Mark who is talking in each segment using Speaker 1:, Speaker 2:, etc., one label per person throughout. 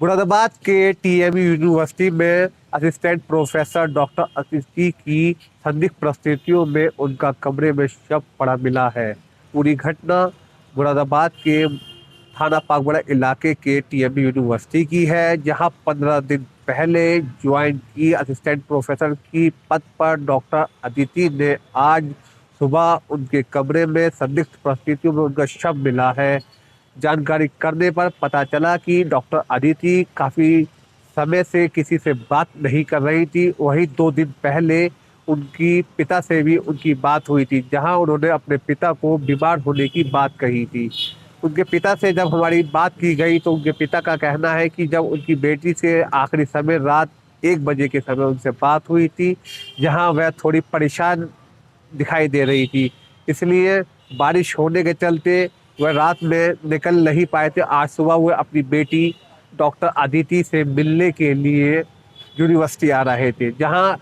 Speaker 1: मुरादाबाद के TMU university में assistant professor doctor अतिथि की संदिग्ध परिस्थितियों में उनका कमरे में शव पड़ा मिला है। पूरी घटना मुरादाबाद के थाना पागबड़ा इलाके के टीएमयू यूनिवर्सिटी की है, जहां 15 दिन पहले ज्वाइन की असिस्टेंट प्रोफेसर की पद पर डॉक्टर अदिति ने आज सुबह उनके कमरे में संदिग्ध परिस्थितियों में उनका शव मिला है। जानकारी करने पर पता चला कि डॉक्टर अदिति काफ़ी समय से किसी से बात नहीं कर रही थी। वहीं 2 दिन पहले उनकी पिता से भी उनकी बात हुई थी, जहां उन्होंने अपने पिता को बीमार होने की बात कही थी। उनके पिता से जब हमारी बात की गई तो उनके पिता का कहना है कि जब उनकी बेटी से आखिरी समय रात 1 बजे के समय उनसे बात हुई थी, जहां वह थोड़ी परेशान दिखाई दे रही थी। इसलिए बारिश होने के चलते वह रात में निकल नहीं पाए थे। आज सुबह वह अपनी बेटी डॉक्टर अदिति से मिलने के लिए यूनिवर्सिटी आ रहे थे, जहां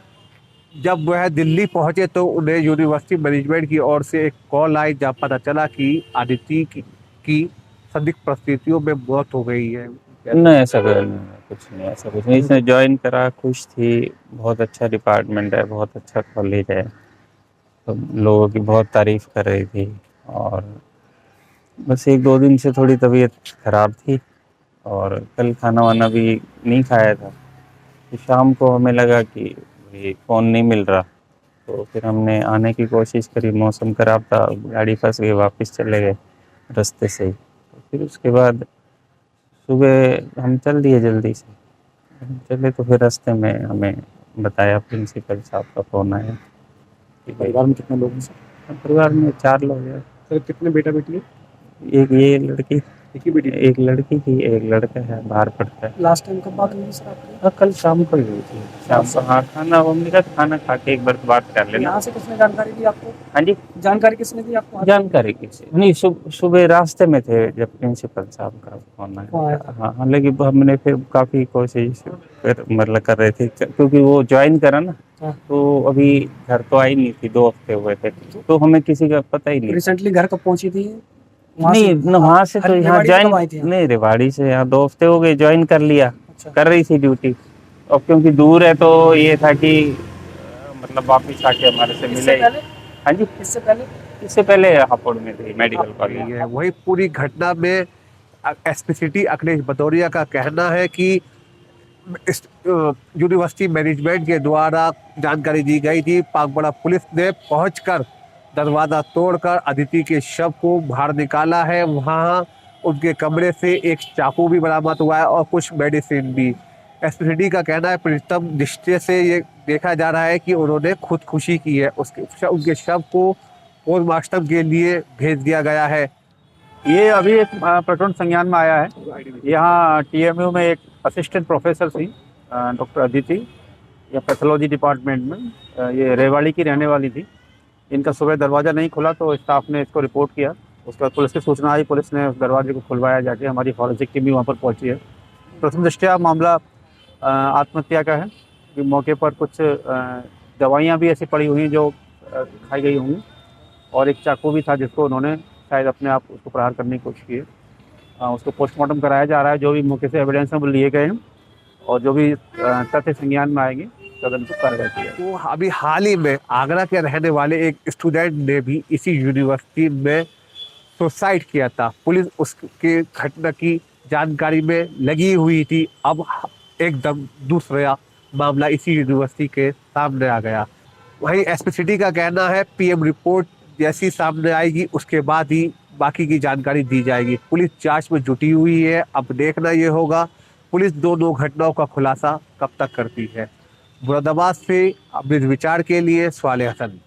Speaker 1: जब वह दिल्ली पहुंचे तो उन्हें यूनिवर्सिटी मैनेजमेंट की ओर से एक कॉल आई, जब पता चला कि अदिति की संदिग्ध परिस्थितियों में मौत हो गई है।
Speaker 2: नहीं ऐसा कुछ नहीं है, कुछ नहीं, ऐसा कुछ नहीं। इसने ज्वाइन करा, खुश थी, बहुत अच्छा डिपार्टमेंट है, बहुत अच्छा कॉलेज है, तो लोगों की बहुत तारीफ कर रही थी। और बस 1-2 दिन से थोड़ी तबीयत खराब थी और कल खाना वाना भी नहीं खाया था। तो शाम को हमें लगा कि ये फ़ोन नहीं मिल रहा, तो फिर हमने आने की कोशिश करी। मौसम ख़राब था, गाड़ी फंस गई, वापस चले गए रास्ते से ही। तो फिर उसके बाद सुबह हम चल दिए जल्दी से। हम चले तो फिर रास्ते में हमें बताया, प्रिंसिपल साहब का फ़ोन आया कि भाई
Speaker 3: परिवार में कितने लोग हैं सर?
Speaker 2: परिवार में 4 लोग हैं।
Speaker 3: सर कितने बेटा बेटी है?
Speaker 2: एक ये लड़की,
Speaker 3: एक ही बेटी?
Speaker 2: एक लड़की थी, एक लड़का है, बाहर पढ़ता है।
Speaker 3: लास्ट टाइम कब बात हुई सर आपकी?
Speaker 2: हाँ, कल शाम को ही हुई थी। शाम को, हाँ, खाना हमने कहा खाना खा के एक बार बात कर लेना।
Speaker 3: यहाँ से किसने जानकारी दी आपको?
Speaker 2: हाँ जी,
Speaker 3: जानकारी किसने दी आपको?
Speaker 2: जानकारी किसी नहीं, सुबह रास्ते में थे जब प्रिंसिपल साहब का फोन आया। हाँ, हालांकि हमने फिर काफ़ी कोशिश फिर मतलब कर रहे थे, क्योंकि वो ज्वाइन करा ना, तो अभी घर तो आई नहीं थी, 2 हफ्ते हुए थे, तो हमें किसी का पता ही नहीं।
Speaker 3: रिसेंटली घर कब पहुंची थी?
Speaker 2: नहीं, वहाँ से तो यहाँ ज्वाइन नहीं, रेवाड़ी से यहाँ 2 हफ्ते हो गए, ज्वाइन कर लिया। कर रही थी ड्यूटी, और क्योंकि दूर है तो ये था कि मतलब वापिस आके हमारे से मिले। हाँ जी, इससे पहले हापुड़ में थी मेडिकल कॉलेज
Speaker 1: है। वही पूरी घटना में एसपी सिटी अखिलेश भदौरिया का कहना है कि यूनिवर्सिटी मैनेजमेंट के द्वारा जानकारी दी गई थी। पागबड़ा पुलिस ने पहुंचकर दरवाजा तोड़कर अदिति के शव को बाहर निकाला है। वहां उनके कमरे से एक चाकू भी बरामद हुआ है और कुछ मेडिसिन भी। एसपीसीडी का कहना है प्रथम दृष्टि से ये देखा जा रहा है कि उन्होंने खुदकुशी की है। उनके शव को पोस्टमार्टम के लिए भेज दिया गया है।
Speaker 4: ये अभी एक प्रकरण संज्ञान में आया है। यहाँ टीएमयू में एक असिस्टेंट प्रोफेसर थी डॉक्टर अदिति, या पैथोलॉजी डिपार्टमेंट में। ये रेवाड़ी की रहने वाली थी। इनका सुबह दरवाज़ा नहीं खुला तो स्टाफ ने इसको रिपोर्ट किया। उसके बाद पुलिस की सूचना आई, पुलिस ने उस दरवाजे को खुलवाया जाके। हमारी फॉरेंसिक टीम भी वहाँ पर पहुँची है। प्रथम दृष्टया मामला आत्महत्या का है, कि मौके पर कुछ दवाइयाँ भी ऐसी पड़ी हुई हैं जो खाई गई होंगी, और एक चाकू भी था जिसको उन्होंने शायद अपने आप उसको प्रहार करने की कोशिश की है। उसको पोस्टमार्टम कराया जा रहा है। जो भी मौके से एविडेंस हैं वो लिए गए हैं, और जो भी तथ्य संज्ञान में आएंगे तदनुसार कार्रवाई की जाएगी।
Speaker 1: तो अभी हाल ही में आगरा के रहने वाले एक स्टूडेंट ने भी इसी यूनिवर्सिटी में सुसाइड किया था। पुलिस उसके घटना की जानकारी में लगी हुई थी। अब एकदम दूसरा मामला इसी यूनिवर्सिटी के सामने आ गया। वहीं एसपी सिटी का कहना है पीएम रिपोर्ट जैसी सामने आएगी उसके बाद ही बाकी की जानकारी दी जाएगी। पुलिस जांच में जुटी हुई है। अब देखना ये होगा पुलिस दोनों घटनाओं का खुलासा कब तक करती है। मुरादाबाद से अमृत विचार के लिए स्वाले हसन।